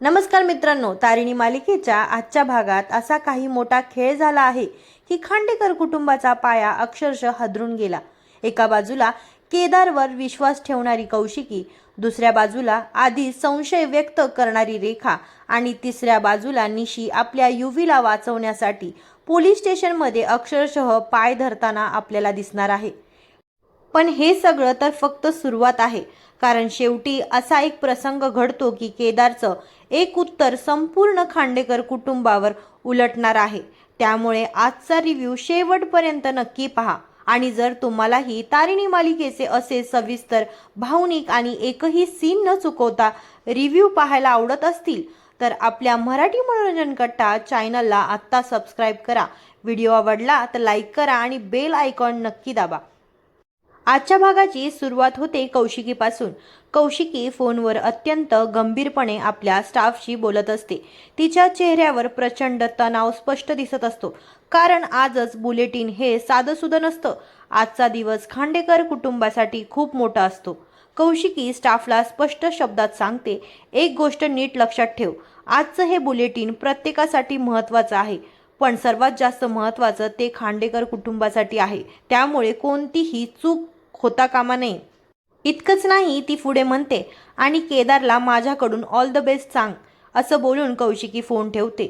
नमस्कार मित्रांनो, तारिणी मालिकेच्या आजच्या भागात असा काही मोठा खेळ झाला आहे की खांडेकर कुटुंबाचा पाया अक्षरशः हादरून गेला। एका बाजूला केदारवर विश्वास ठेवणारी कौशिकी, दुसऱ्या बाजूला आधी संशय व्यक्त करणारी रेखा आणि तिसऱ्या बाजूला निशी आपल्या युवीला वाचवण्यासाठी पोलीस स्टेशनमध्ये अक्षरशः पाय धरताना आपल्याला दिसणार आहे। पण हे सगळं तर फक्त सुरुवात आहे, कारण शेवटी असा एक प्रसंग घडतो की केदारचं एक उत्तर संपूर्ण खांडेकर कुटुंबावर उलटणार आहे। त्यामुळे आजचा रिव्ह्यू शेवटपर्यंत नक्की पहा। आणि जर तुम्हालाही तारिणी मालिकेचे असे सविस्तर, भावनिक आणि एकही सीन न चुकवता रिव्ह्यू पाहायला आवडत असतील तर आपल्या मराठी मनोरंजन कट्टा चॅनलला आत्ता सबस्क्राईब करा। व्हिडिओ आवडला तर लाईक करा आणि बेल आयकॉन नक्की दाबा। आजच्या भागाची सुरुवात होते कौशिकीपासून। कौशिकी फोनवर अत्यंत गंभीरपणे आपल्या स्टाफशी बोलत असते। तिच्या चेहऱ्यावर प्रचंड तणाव स्पष्ट दिसत असतो, कारण आजच बुलेटिन हे साधंसुधं नसतं। आजचा दिवस खांडेकर कुटुंबासाठी खूप मोठा असतो। कौशिकी स्टाफला स्पष्ट शब्दात सांगते, एक गोष्ट नीट लक्षात ठेव, आजचं हे बुलेटिन प्रत्येकासाठी महत्त्वाचं आहे, पण सर्वात जास्त महत्त्वाचं ते खांडेकर कुटुंबासाठी आहे। त्यामुळे कोणतीही चूक होता कामा नये। इतकंच नाही, ती पुढे म्हणते, आणि केदारला माझ्याकडून ऑल द बेस्ट सांग। असं बोलून कौशिकी फोन ठेवते।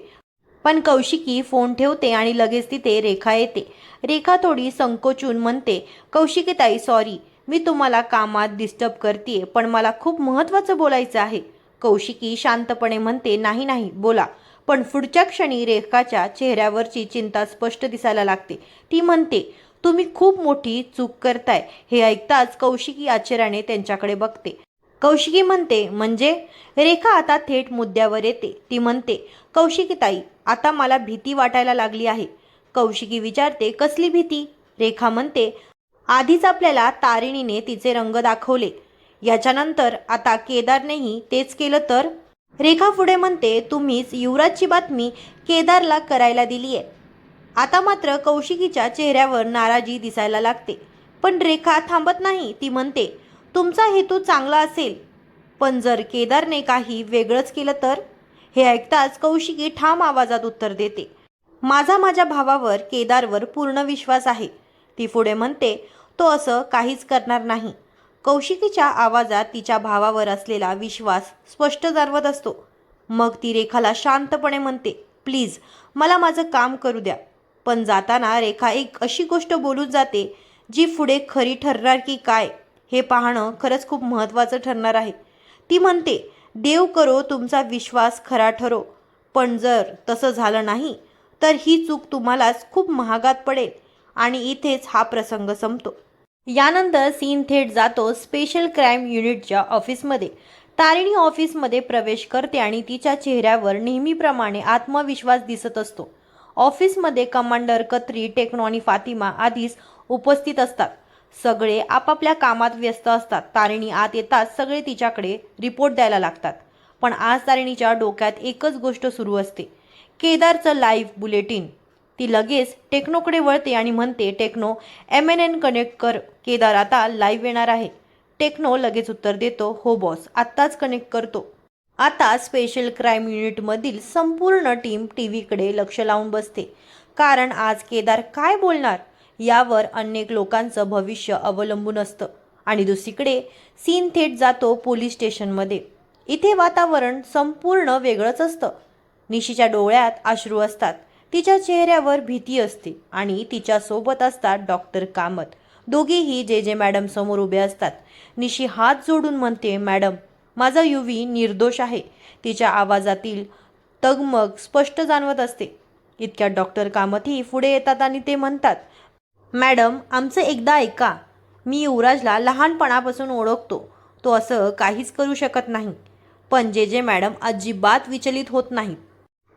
पण कौशिकी फोन ठेवते आणि लगेच तिथे रेखा येते। रेखा थोडी संकोचून म्हणते, कौशिकी ताई सॉरी, मी तुम्हाला कामात डिस्टर्ब करतेय, पण मला खूप महत्त्वाचं बोलायचं आहे। कौशिकी शांतपणे म्हणते, नाही नाही बोला। पण पुढच्या क्षणी रेखाच्या चेहऱ्यावरची चिंता स्पष्ट दिसायला लागते। ती म्हणते, तुम्ही खूप मोठी चूक करताय। हे ऐकताच कौशिकी आश्चर्याने त्यांच्याकडे बघते। कौशिकी म्हणते, म्हणजे? रेखा आता थेट मुद्द्यावर येते। ती म्हणते, कौशिकी ताई, आता मला भीती वाटायला लागली आहे। कौशिकी विचारते, कसली भीती? रेखा म्हणते, आधीच आपल्याला तारिणीने तिचे रंग दाखवले, याच्यानंतर आता केदारनेही तेच केलं तर? रेखा पुढे म्हणते, तुम्हीच युवराजची बातमी केदारला करायला दिलीये। आता मात्र कौशिकीच्या चेहऱ्यावर नाराजी दिसायला लागते। पण रेखा थांबत नाही। ती म्हणते, तुमचा हेतू चांगला असेल, पण जर केदारने काही वेगळंच केलं तर? हे ऐकताच कौशिकी ठाम आवाजात उत्तर देते, माझ्या भावावर केदारवर पूर्ण विश्वास आहे। ती पुढे म्हणते, तो असं काहीच करणार नाही। कौशिकीच्या आवाजात तिच्या भावावर असलेला विश्वास स्पष्ट जाणवत असतो। मग ती रेखाला शांतपणे म्हणते, प्लीज मला माझं काम करू द्या। पण जाताना रेखा एक अशी गोष्ट बोलून जाते, जी पुढे खरी ठरणार की काय हे पाहणं खरंच खूप महत्त्वाचं ठरणार आहे। ती म्हणते, देव करो तुमचा विश्वास खरा ठरो, पण जर तसं झालं नाही तर ही चूक तुम्हालाच खूप महागात पडेल। आणि इथेच हा प्रसंग संपतो। यानंतर सीन थेट जातो स्पेशल क्राईम युनिटच्या ऑफिसमध्ये। तारिणी ऑफिसमध्ये प्रवेश करते आणि तिच्या चेहऱ्यावर नेहमीप्रमाणे आत्मविश्वास दिसत असतो। ऑफिसमध्ये कमांडर, कत्री, टेक्नो आणि फातिमा आधीच उपस्थित असतात। सगळे आपापल्या कामात व्यस्त असतात। तारिणी आत येताच सगळे तिच्याकडे रिपोर्ट द्यायला लागतात। पण आज तारिणीच्या डोक्यात एकच गोष्ट सुरू असते, केदारचं लाईव्ह बुलेटिन। ती लगेच टेक्नोकडे वळते आणि म्हणते, टेक्नो MNN कनेक्ट कर, केदार आता लाईव्ह येणार आहे। टेक्नो लगेच उत्तर देतो, हो बॉस, आत्ताच कनेक्ट करतो। आता स्पेशल क्राईम युनिटमधील संपूर्ण टीम टीव्हीकडे लक्ष लावून बसते, कारण आज केदार काय बोलणार यावर अनेक लोकांचं भविष्य अवलंबून असतं। आणि दुसरीकडे सीन थेट जातो पोलीस स्टेशनमध्ये। इथे वातावरण संपूर्ण वेगळंच असतं। निशीच्या डोळ्यात अश्रू असतात, तिच्या चेहऱ्यावर भीती असते आणि तिच्यासोबत असतात डॉक्टर कामत। दोघेही जे मॅडम समोर उभे असतात। निशी हात जोडून म्हणते, मॅडम, माझा युवी निर्दोष आहे। तिच्या आवाजातील तगमग स्पष्ट जाणवत असते। इतक्यात डॉक्टर कामतही पुढे येतात आणि ते म्हणतात, मॅडम, आमचं एकदा ऐका, मी युवराजला लहानपणापासून ओळखतो, तो असं काहीच करू शकत नाही। पण जे मॅडम अजिबात विचलित होत नाहीत।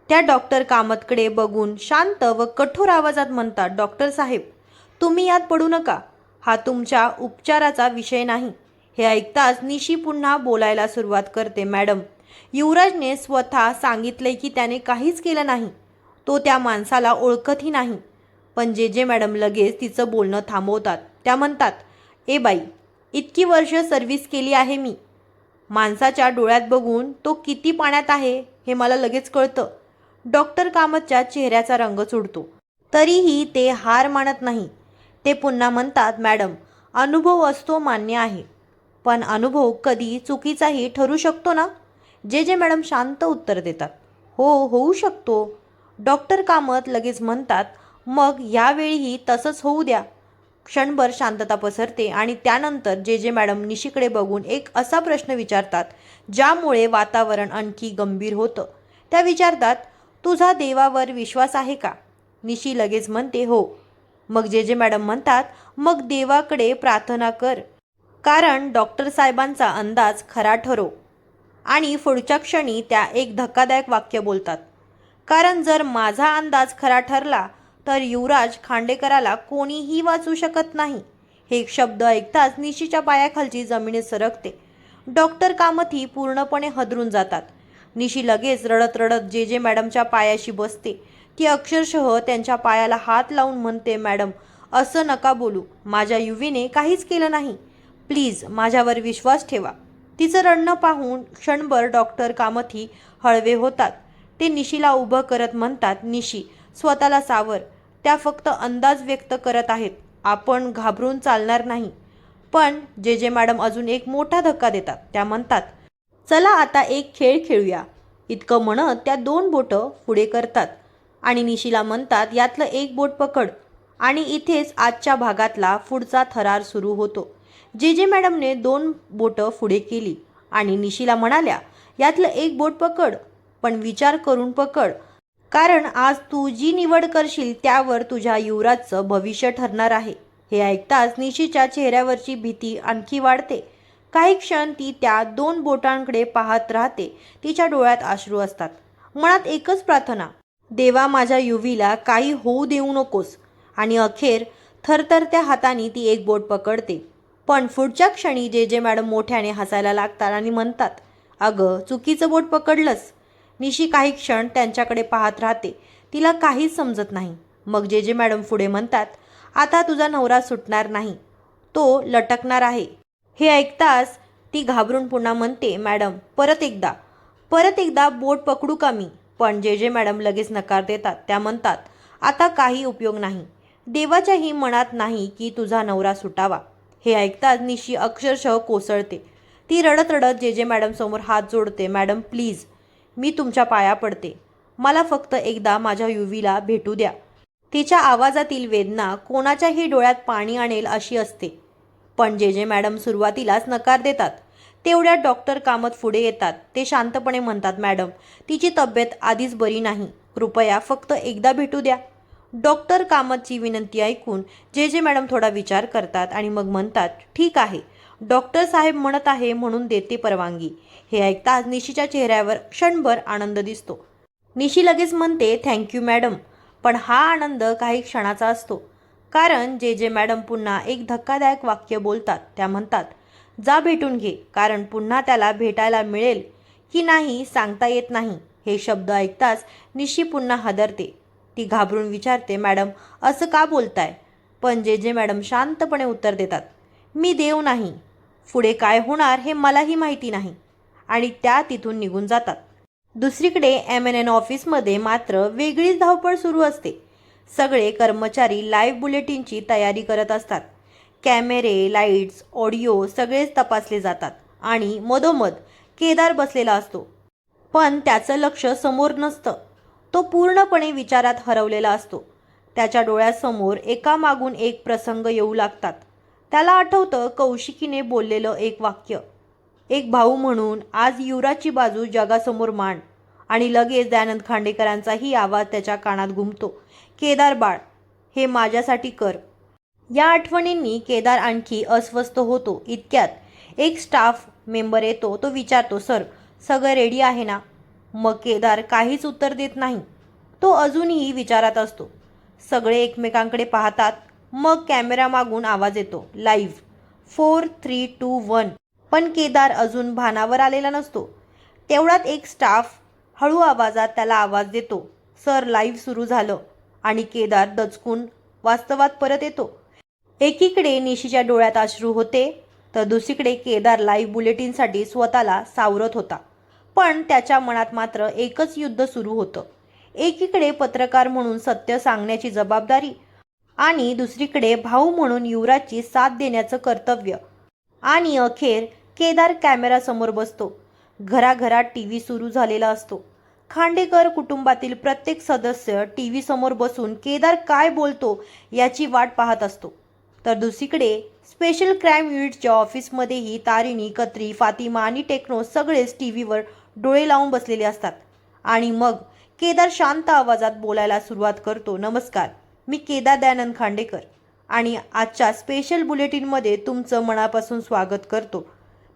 त्या डॉक्टर कामतकडे बघून शांत व कठोर आवाजात म्हणतात, डॉक्टर साहेब, तुम्ही यात पडू नका, हा तुमच्या उपचाराचा विषय नाही। हे ऐकताच निशी पुन्हा बोलायला सुरुवात करते, मॅडम, युवराजने स्वतः सांगितले की त्याने काहीच केलं नाही, तो त्या माणसाला ओळखतही नाही। पण जे मॅडम लगेच तिचं बोलणं थांबवतात। त्या म्हणतात, ए बाई, इतकी वर्ष सर्व्हिस केली आहे मी, माणसाच्या डोळ्यात बघून तो किती पाण्यात आहे हे मला लगेच कळतं. डॉक्टर कामतच्या चेहऱ्याचा रंग चढतो. तरीही ते हार मानत नाही. ते पुन्हा म्हणतात, मॅडम, अनुभव असतो मान्य आहे, पण अनुभव कधी चुकीचाही ठरू शकतो ना. जे जे मॅडम शांत उत्तर देतात, हो, होऊ शकतो. डॉक्टर कामत लगेच म्हणतात, मग यावेळीही तसंच होऊ द्या. क्षणभर शांतता पसरते आणि त्यानंतर जे जे मॅडम निशीकडे बघून एक असा प्रश्न विचारतात ज्यामुळे वातावरण आणखी गंभीर होतं. त्या विचारतात, तुझा देवावर विश्वास आहे का? निशी लगेच म्हणते, हो. मग जे जे मॅडम म्हणतात, मग देवाकडे प्रार्थना कर, कारण डॉक्टर साहेबांचा अंदाज खरा ठरो. आणि पुढच्या क्षणी त्या एक धक्कादायक वाक्य बोलतात, कारण जर माझा अंदाज खरा ठरला तर युवराज खांडेकराला कोणीही वाचू शकत नाही. हे शब्द ऐकताच निशीच्या पायाखालची जमिनीत सरकते. डॉक्टर कामतही पूर्णपणे हदरून जातात. निशी लगेच रडत रडत जे जे मॅडमच्या पायाशी बसते. ती अक्षरशः त्यांच्या पायाला हात लावून म्हणते, मॅडम, असं नका बोलू. माझ्या युवीने काहीच केलं नाही. प्लीज माझ्यावर विश्वास ठेवा. तिचं रडणं पाहून क्षणभर डॉक्टर कामतही हळवे होतात. ते निशीला उभं करत म्हणतात, निशी, स्वतःला सावर. त्या फक्त अंदाज व्यक्त करत आहेत. आपण घाबरून चालणार नाही. पण जे जे मॅडम अजून एक मोठा धक्का देतात. त्या म्हणतात, चला आता एक खेळ खेळूया. इतकं म्हणत त्या 2 बोटं पुढे करतात आणि निशीला म्हणतात, यातलं एक बोट पकड. आणि इथेच आजच्या भागातला पुढचा थरार सुरू होतो. जे जे मॅडमने 2 बोटं पुढे केली आणि निशीला म्हणाल्या, यातलं एक बोट पकड, पण विचार करून पकड, कारण आज तू जी निवड करशील त्यावर तुझ्या युवराजचं भविष्य ठरणार आहे. हे ऐकताच निशीच्या चेहऱ्यावरची भीती आणखी वाढते. काही क्षण ती त्या 2 बोटांकडे पाहत राहते. तिच्या डोळ्यात अश्रू असतात. मनात एकच प्रार्थना, देवा, माझ्या युवीला काही होऊ देऊ नकोस. आणि अखेर थरथरत्या हाताने ती एक बोट पकडते. पण पुढच्या क्षणी जे जे मॅडम मोठ्याने हसायला लागतात आणि म्हणतात, अगं, चुकीचं बोट पकडलंस. निशी काही क्षण त्यांच्याकडे पाहत राहते. तिला काहीच समजत नाही. मग जे जे मॅडम पुढे म्हणतात, आता तुझा नवरा सुटणार नाही, तो लटकणार आहे. हे ऐकताच ती घाबरून पुन्हा म्हणते, मॅडम, परत एकदा बोट पकडू का मी? पण जे जे मॅडम लगेच नकार देतात. त्या म्हणतात, आता काही उपयोग नाही. देवाच्याही मनात नाही की तुझा नवरा सुटावा. हे ऐकताच निशी अक्षरशः कोसळते. ती रडत रडत जे जे मॅडम समोर हात जोडते, मॅडम, प्लीज, मी तुमच्या पाया पडते. मला फक्त एकदा माझ्या युवीला भेटू द्या. तिच्या आवाजातील वेदना कोणाच्याही डोळ्यात पाणी आणेल अशी असते. पण जे जे मॅडम सुरुवातीलाच नकार देतात. तेवढ्यात डॉक्टर कामत पुढे येतात. ते शांतपणे म्हणतात, मॅडम, तिची तब्येत आधीच बरी नाही. कृपया फक्त एकदा भेटू द्या. डॉक्टर कामतची विनंती ऐकून जे जे मॅडम थोडा विचार करतात आणि मग म्हणतात, ठीक आहे, डॉक्टर साहेब म्हणत आहे म्हणून देते परवानगी. हे ऐकताच निशीच्या चेहऱ्यावर क्षणभर आनंद दिसतो. निशी लगेच म्हणते, थँक्यू मॅडम. पण हा आनंद काही क्षणाचा असतो, कारण जे जे मॅडम पुन्हा एक धक्कादायक वाक्य बोलतात. त्या म्हणतात, जा भेटून घे, कारण पुन्हा त्याला भेटायला मिळेल की नाही सांगता येत नाही. हे शब्द ऐकताच निशी पुन्हा हादरते. ती घाबरून विचारते, मॅडम, असं का बोलताय? पण जे जे मॅडम शांतपणे उत्तर देतात, मी देव नाही. पुढे काय होणार हे मलाही माहिती नाही. आणि त्या तिथून निघून जातात. दुसरीकडे MNN ऑफिसमध्ये मात्र वेगळीच धावपळ सुरू असते. सगळे कर्मचारी लाईव्ह बुलेटिनची तयारी करत असतात. कॅमेरे, लाईट्स, ऑडिओ सगळेच तपासले जातात आणि मधोमध केदार बसलेला असतो. पण त्याचं लक्ष समोर नसतं. तो पूर्णपणे विचारात हरवलेला असतो. त्याच्या डोळ्यासमोर एकामागून एक प्रसंग येऊ लागतात. त्याला आठवतं कौशिकीने बोललेलं एक वाक्य, एक भाऊ म्हणून आज युवराजची बाजू जगासमोर मांड. आणि लगेच दयानंद खांडेकरांचाही आवाज त्याच्या कानात घुमतो, केदार बाळ, हे माझ्यासाठी कर. या आठवणींनी केदार आणखी अस्वस्थ होतो. इतक्यात एक स्टाफ मेंबर येतो. तो विचारतो, सर, सगळं रेडी आहे ना? मग केदार काहीच उत्तर देत नाही. तो अजूनही विचारात असतो. सगळे एकमेकांकडे पाहतात. मग कॅमेरा मागून आवाज येतो, लाईव्ह, 4, 3, 2, 1. पण केदार अजून भानावर आलेला नसतो. तेवढ्यात एक स्टाफ हळू आवाजात त्याला आवाज देतो, सर, लाईव्ह सुरू झालं. आणि केदार दचकून वास्तवात परत येतो. एकीकडे निशीच्या डोळ्यात अश्रू होते, तर दुसरीकडे केदार लाईव्ह बुलेटिनसाठी स्वतःला सावरत होता. पण त्याच्या मनात मात्र एकच युद्ध सुरू होतं. एकीकडे पत्रकार म्हणून सत्य सांगण्याची जबाबदारी आणि दुसरीकडे भाऊ म्हणून युवराजची साथ देण्याचं कर्तव्य. आणि अखेर केदार कॅमेरासमोर बसतो. घराघरात टीव्ही सुरू झालेला असतो. खांडेकर कुटुंबातील प्रत्येक सदस्य टीव्ही समोर बसून केदार काय बोलतो याची वाट पाहत असतो. तर दुसरीकडे स्पेशल क्राईम युनिटच्या ऑफिसमध्येही तारिणी, कत्री, फातिमा आणि टेक्नो सगळेच टीव्हीवर डोळे लावून बसलेले असतात. आणि मग केदार शांत आवाजात बोलायला सुरुवात करतो. नमस्कार, मी केदार दयानंद खांडेकर आणि आजच्या स्पेशल बुलेटिनमध्ये तुमचं मनापासून स्वागत करतो.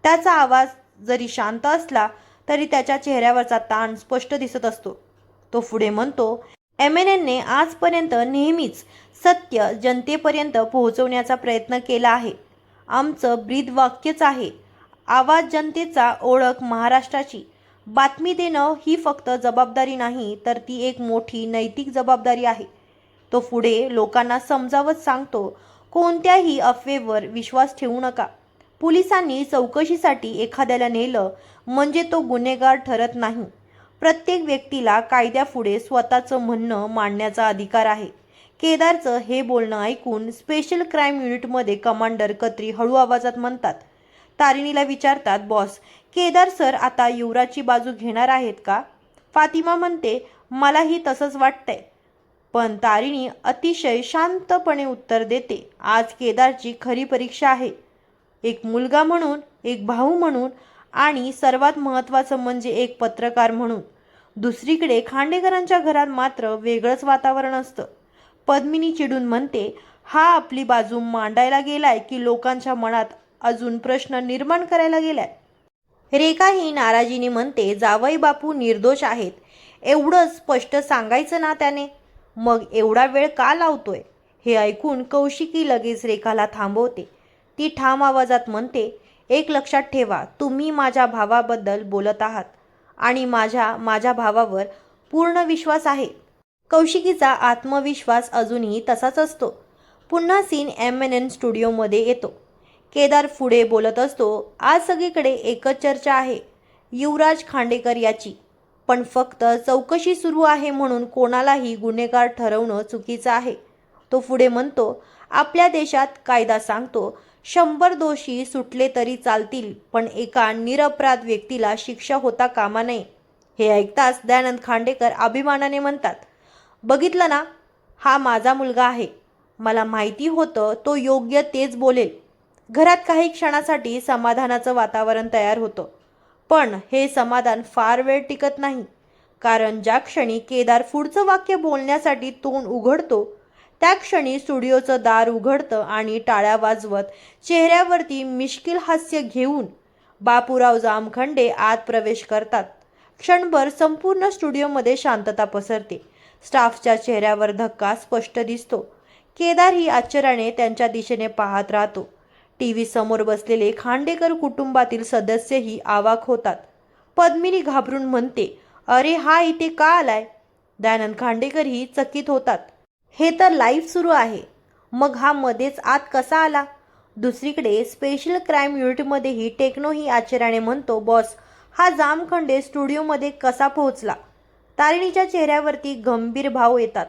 त्याचा आवाज जरी शांत असला तरी त्याच्या चेहऱ्यावरचा ताण स्पष्ट दिसत असतो. तो पुढे म्हणतो, MNNने आजपर्यंत नेहमीच सत्य जनतेपर्यंत पोहोचवण्याचा प्रयत्न केला आहे. आमचं ब्रीदवाक्यच आहे, आवाज जनतेचा, ओळख महाराष्ट्राची. बातमी देणं ही फक्त जबाबदारी नाही, तर ती एक मोठी नैतिक जबाबदारी आहे. तो पुढे लोकांना समजावत सांगतो, कोणत्याही अफवेवर विश्वास ठेवू नका. पोलिसांनी चौकशीसाठी एखाद्याला नेलं म्हणजे तो गुन्हेगार ठरत नाही. प्रत्येक व्यक्तीला कायद्यापुढे स्वतःचं म्हणणं मांडण्याचा अधिकार आहे. केदारचं हे बोलणं ऐकून स्पेशल क्राईम युनिटमध्ये कमांडर कत्री हळू आवाजात म्हणतात. तारिणीला विचारतात, बॉस, केदार सर आता युवराजची बाजू घेणार आहेत का? फातिमा म्हणते, मलाही तसंच वाटतंय. पण तारिणी अतिशय शांतपणे उत्तर देते, आज केदारची खरी परीक्षा आहे. एक मुलगा म्हणून, एक भाऊ म्हणून आणि सर्वात महत्त्वाचं म्हणजे एक पत्रकार म्हणून. दुसरीकडे खांडेकरांच्या घरात मात्र वेगळंच वातावरण असतं. पद्मिनी चिडून म्हणते, हा आपली बाजू मांडायला गेलाय की लोकांच्या मनात अजून प्रश्न निर्माण करायला गेलाय? रेखा ही नाराजीने म्हणते, जावई बापू निर्दोष आहेत, एवढं स्पष्ट सांगायचं ना त्याने, मग एवढा वेळ का लावतोय? हे ऐकून कौशिकी लगेच रेखाला थांबवते. ती ठाम आवाजात म्हणते, एक लक्षात ठेवा, तुम्ही माझ्या भावाबद्दल बोलत आहात आणि माझ्या भावावर पूर्ण विश्वास आहे. कौशिकीचा आत्मविश्वास अजूनही तसाच असतो. पुन्हा सीन MNN स्टुडिओमध्ये येतो. केदार पुढे बोलत असतो, आज सगळीकडे एकच चर्चा आहे, युवराज खांडेकर याची. पण फक्त चौकशी सुरू आहे म्हणून कोणालाही गुन्हेगार ठरवणं चुकीचं आहे. तो पुढे म्हणतो, आपल्या देशात कायदा सांगतो 100 दोषी सुटले तरी चालतील, पण एका निरपराध व्यक्तीला शिक्षा होता कामा नये. हे ऐकताच दयानंद खांडेकर अभिमानाने म्हणतात, बघितलं ना, हा माझा मुलगा आहे. मला माहिती होतं तो योग्य तेच बोलेल. घरात काही क्षणासाठी समाधानाचं वातावरण तयार होतं. पण हे समाधान फार वेळ टिकत नाही. कारण ज्या क्षणी केदार पुढचं वाक्य बोलण्यासाठी तोंड उघडतो त्या क्षणी स्टुडिओचं दार उघडतं आणि टाळ्या वाजवत चेहऱ्यावरती मिश्किल हास्य घेऊन बापूराव जामखंडे आत प्रवेश करतात. क्षणभर संपूर्ण स्टुडिओमध्ये शांतता पसरते. स्टाफच्या चेहऱ्यावर धक्का स्पष्ट दिसतो. केदारही आश्चर्याने त्यांच्या दिशेने पाहत राहतो. टीव्ही समोर बसलेले खांडेकर कुटुंबातील सदस्यही अवाक होतात. पद्मिनी घाबरून म्हणते, अरे हा इथे का आलाय? दयानंद खांडेकरही चकित होतात. हे तर लाईव्ह सुरू आहे, मग हा मध्येच आत कसा आला? दुसरीकडे स्पेशल क्राईम युनिटमध्येही टेक्नोही आश्चर्याने म्हणतो, बॉस, हा जामखंडे स्टुडिओमध्ये कसा पोहोचला? तारिणीच्या चेहऱ्यावरती गंभीर भाव येतात.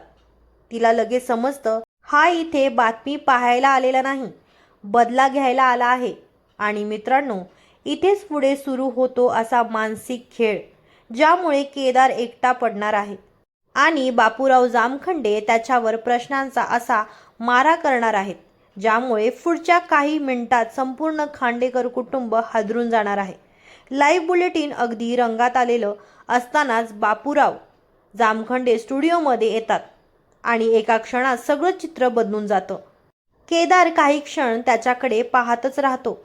तिला लगेच समजतं, हा इथे बातमी पाहायला आलेला नाही, बदला घ्यायला आला आहे. आणि मित्रांनो, इथेच पुढे सुरू होतो असा मानसिक खेळ, ज्यामुळे केदार एकटा पडणार आहे आणि बापूराव जामखंडे त्याच्यावर प्रश्नांचा असा मारा करणार आहेत, ज्यामुळे पुढच्या काही मिनिटात संपूर्ण खांडेकर कुटुंब हादरून जाणार आहे. लाईव्ह बुलेटिन अगदी रंगात आलेलं असतानाच बापूराव जामखंडे स्टुडिओमध्ये येतात आणि एका क्षणात सगळं चित्र बदलून जातं. केदार काही क्षण त्याच्याकडे पाहतच राहतो.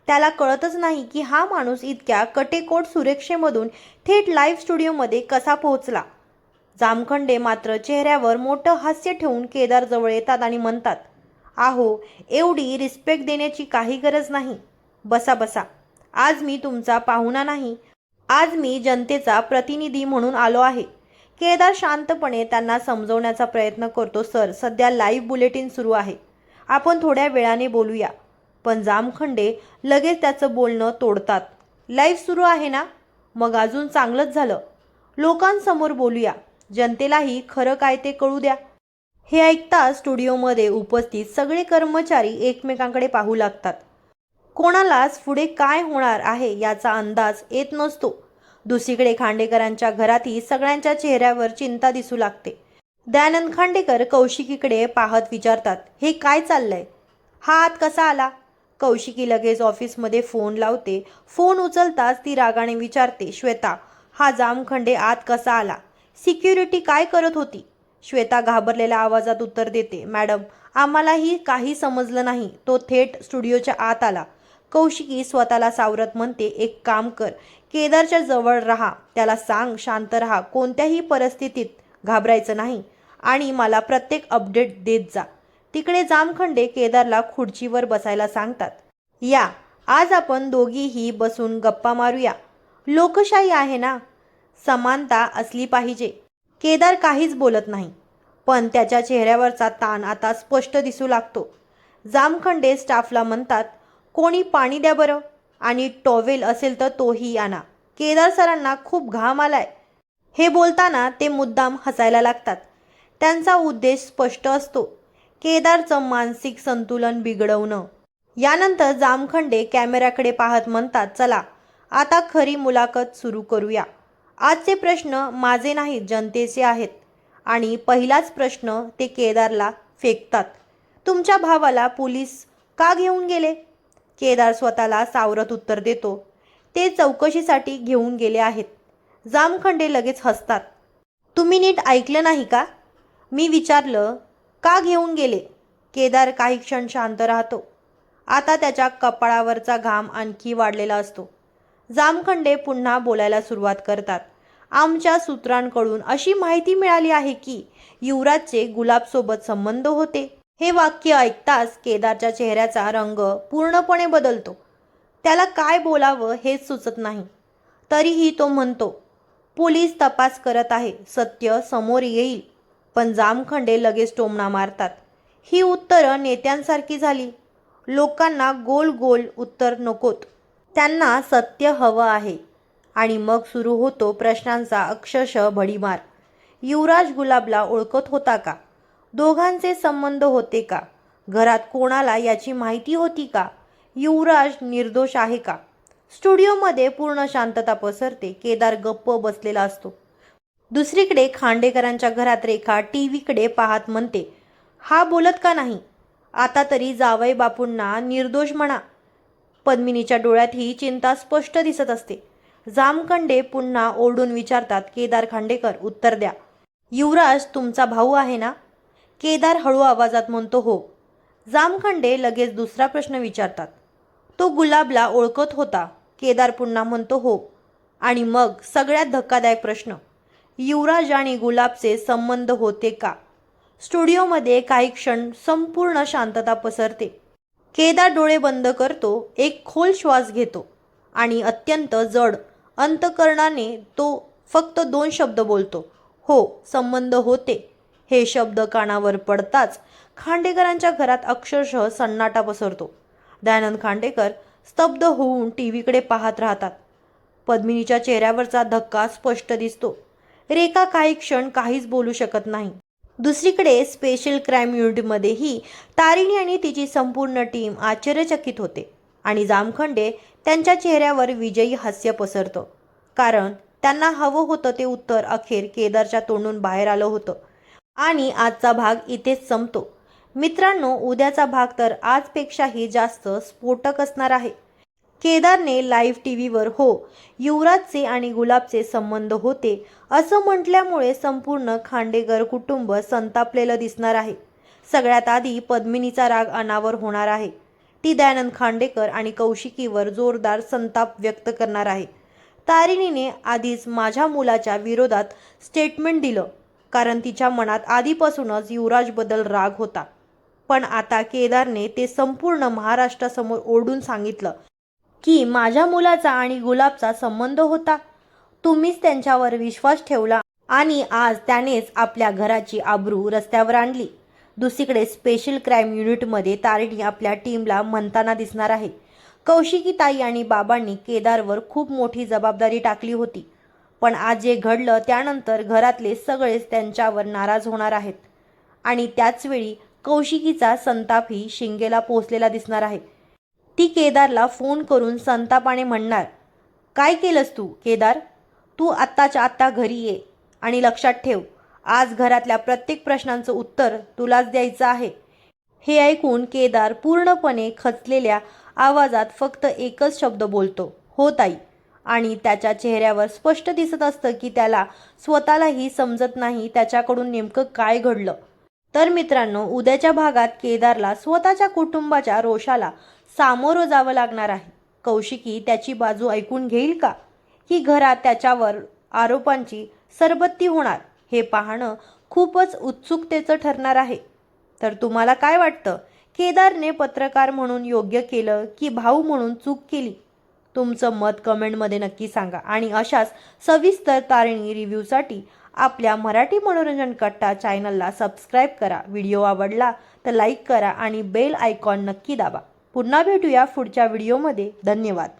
त्याला कळतच नाही की हा माणूस इतक्या कटेकोट सुरक्षेमधून थेट लाईव्ह स्टुडिओमध्ये कसा पोहोचला. जामखंडे मात्र चेहऱ्यावर मोठं हास्य ठेवून केदार जवळ येतात आणि म्हणतात, आहो, एवढी रिस्पेक्ट देण्याची काही गरज नाही. बसा बसा. आज मी तुमचा पाहुणा नाही, आज मी जनतेचा प्रतिनिधी म्हणून आलो आहे. केदार शांतपणे त्यांना समजवण्याचा प्रयत्न करतो, सर, सध्या लाईव्ह बुलेटिन सुरू आहे, आपण थोड्या वेळाने बोलूया. पण जामखंडे लगेच त्याचं बोलणं तोडतात. लाईव्ह सुरू आहे ना, मग अजून चांगलंच झालं. लोकांसमोर बोलूया, जनतेलाही खरं काय ते कळू द्या. हे ऐकताच स्टुडिओमध्ये उपस्थित सगळे कर्मचारी एकमेकांकडे पाहू लागतात. कोणालाच पुढे काय होणार आहे याचा अंदाज येत नसतो. दुसरीकडे खांडेकरांच्या घरातही सगळ्यांच्या चेहऱ्यावर चिंता दिसू लागते. दयानंद खांडेकर कौशिकीकडे पाहत विचारतात, हे काय चाललंय? हा आत कसा आला? कौशिकी लगेच ऑफिसमध्ये फोन लावते. फोन उचलताच ती रागाने विचारते, श्वेता, हा जामखंडे आत कसा आला? सिक्युरिटी काय करत होती? श्वेता घाबरलेल्या आवाजात उत्तर देते, मॅडम, आम्हालाही काही समजलं नाही. तो थेट स्टुडिओच्या आत आला. कौशिकी स्वतःला सावरत म्हणते, एक काम कर, केदारच्या जवळ राहा. त्याला सांग शांत राहा, कोणत्याही परिस्थितीत घाबरायचं नाही आणि मला प्रत्येक अपडेट देत जा. तिकडे जामखंडे केदारला खुर्चीवर बसायला सांगतात. या, आज आपण दोघीही बसून गप्पा मारूया. लोकशाही आहे ना, समानता असली पाहिजे. केदार काहीच बोलत नाही, पण त्याच्या चेहऱ्यावरचा ताण आता स्पष्ट दिसू लागतो. जामखंडे स्टाफला म्हणतात, कोणी पाणी द्या बरं, आणि टॉवेल असेल तर तोही आणा. केदार सरांना खूप घाम आलाय. हे बोलताना ते मुद्दाम हसायला लागतात. त्यांचा उद्देश स्पष्ट असतो, केदारचं मानसिक संतुलन बिघडवणं. यानंतर जामखंडे कॅमेऱ्याकडे पाहत म्हणतात, चला आता खरी मुलाखत सुरू करूया. आजचे प्रश्न माझे नाहीत, जनतेचे आहेत. आणि पहिलाच प्रश्न ते केदारला फेकतात, तुमच्या भावाला पोलीस का घेऊन गेले? केदार स्वतःला सावरत उत्तर देतो, ते चौकशीसाठी घेऊन गेले आहेत. जामखंडे लगेच हसतात. तुम्ही नीट ऐकलं नाही का? मी विचारलं का घेऊन गेले? केदार काही क्षण शांत राहतो. आता त्याच्या कपाळावरचा घाम आणखी वाढलेला असतो. जामखंडे पुन्हा बोलायला सुरुवात करतात, आमच्या सूत्रांकडून अशी माहिती मिळाली आहे की युवराजचे गुलाबसोबत संबंध होते. हे वाक्य ऐकताच केदारच्या चेहऱ्याचा रंग पूर्णपणे बदलतो. त्याला काय बोलावं हेच सुचत नाही. तरीही तो म्हणतो, पोलीस तपास करत आहे, सत्य समोर येईल. पण जामखंडे लगेच टोमणा मारतात, ही उत्तरं नेत्यांसारखी झाली. लोकांना गोल गोल उत्तर नकोत, त्यांना सत्य हवं आहे. आणि मग सुरू होतो प्रश्नांचा अक्षरशः भडीमार. युवराज गुलाबला ओळखत होता का? दोघांचे संबंध होते का? घरात कोणाला याची माहिती होती का? युवराज निर्दोष आहे का? स्टुडिओमध्ये पूर्ण शांतता पसरते. केदार गप्प बसलेला असतो. दुसरीकडे खांडेकरांच्या घरात रेखा टीव्हीकडे पाहत म्हणते, हा बोलत का नाही? आता तरी जावई बापूंना निर्दोष म्हणा. पद्मिनीच्या डोळ्यात ही चिंता स्पष्ट दिसत असते. जामखंडे पुन्हा ओरडून विचारतात, केदार खांडेकर, उत्तर द्या. युवराज तुमचा भाऊ आहे ना? केदार हळू आवाजात म्हणतो, हो. जामखंडे लगेच दुसरा प्रश्न विचारतात, तो गुलाबला ओळखत होता? केदार पुन्हा म्हणतो, हो. आणि मग सगळ्यात धक्कादायक प्रश्न, युवराज आणि गुलाबचे संबंध होते का? स्टुडिओमध्ये काही क्षण संपूर्ण शांतता पसरते. केदार डोळे बंद करतो, एक खोल श्वास घेतो आणि अत्यंत जड अंतकरणाने तो फक्त 2 शब्द बोलतो, हो, संबंध होते. हे शब्द कानावर पडताच खांडेकरांच्या घरात अक्षरशः सन्नाटा पसरतो. दयानंद खांडेकर स्तब्ध होऊन टीव्हीकडे पाहत राहतात. पद्मिनीच्या चेहऱ्यावरचा धक्का स्पष्ट दिसतो. रेखा काही क्षण काहीच बोलू शकत नाही. दुसरीकडे स्पेशल क्राईम युनिटमध्येही तारिणी आणि तिची संपूर्ण टीम आश्चर्यचकित होते आणि जामखंडे त्यांच्या चेहऱ्यावर विजयी हास्य पसरतं. कारण त्यांना हवं होतं ते उत्तर अखेर केदारच्या तोंडून बाहेर आलं होतं. आणि आजचा भाग इथेच संपतो. मित्रांनो, उद्याचा भाग तर आजपेक्षाही जास्त स्फोटक असणार आहे. केदारने लाईव्ह टीव्हीवर हो, युवराजचे आणि गुलाबचे संबंध होते असं म्हटल्यामुळे संपूर्ण खांडेकर कुटुंब संतापलेलं दिसणार आहे. सगळ्यात आधी पद्मिनीचा राग अनावर होणार आहे. ती दयानंद खांडेकर आणि कौशिकीवर जोरदार संताप व्यक्त करणार आहे. तारिणीने आधीच माझ्या मुलाच्या विरोधात स्टेटमेंट दिलं, कारण तिच्या मनात आधीपासूनच युवराजबद्दल राग होता. पण आता केदारने ते संपूर्ण महाराष्ट्रासमोर ओरडून सांगितलं की माझ्या मुलाचा आणि गुलाबचा संबंध होता. तुम्हीच त्यांच्यावर विश्वास ठेवला आणि आज त्यानेच आपल्या घराची आबरू रस्त्यावर आणली. दुसरीकडे स्पेशल क्राईम युनिटमध्ये तारिणी आपल्या टीमला म्हणताना दिसणार आहे. कौशिकी ताई आणि बाबांनी केदारवर खूप मोठी जबाबदारी टाकली होती, पण आज जे घडलं त्यानंतर घरातले सगळेच त्यांच्यावर नाराज होणार आहेत आणि त्याचवेळी कौशिकीचा संतापही शिंगेला पोचलेला दिसणार आहे. ती केदारला फोन करून संतापाने म्हणणार, काय केलंस तू केदार? तू आत्ताच्या आत्ता घरी ये आणि लक्षात ठेव, आज घरातल्या प्रत्येक प्रश्नांचं उत्तर तुलाच द्यायचं आहे. हे ऐकून केदार पूर्णपणे खचलेल्या आवाजात फक्त एकच शब्द बोलतो, हो ताई. आणि त्याच्या चेहऱ्यावर स्पष्ट दिसत असतं की त्याला स्वतःलाही समजत नाही त्याच्याकडून नेमकं काय घडलं. तर मित्रांनो, उद्याच्या भागात केदारला स्वतःच्या कुटुंबाच्या रोषाला सामोरं जावं लागणार आहे. कौशिकी त्याची बाजू ऐकून घेईल का, की घरात त्याच्यावर आरोपांची सरबत्ती होणार? हे पाहणं खूपच उत्सुकतेचं ठरणार आहे. तर तुम्हाला काय वाटतं, केदारने पत्रकार म्हणून योग्य केलं की भाऊ म्हणून चूक केली? तुमचं मत कमेंटमध्ये नक्की सांगा आणि अशाच सविस्तर तारिणी रिव्ह्यूसाठी आपल्या मराठी मनोरंजन कट्टा चॅनलला सबस्क्राईब करा. व्हिडिओ आवडला तर लाईक करा आणि बेल आयकॉन नक्की दाबा. पुन्हा भेटूया पुढच्या व्हिडिओमध्ये. धन्यवाद.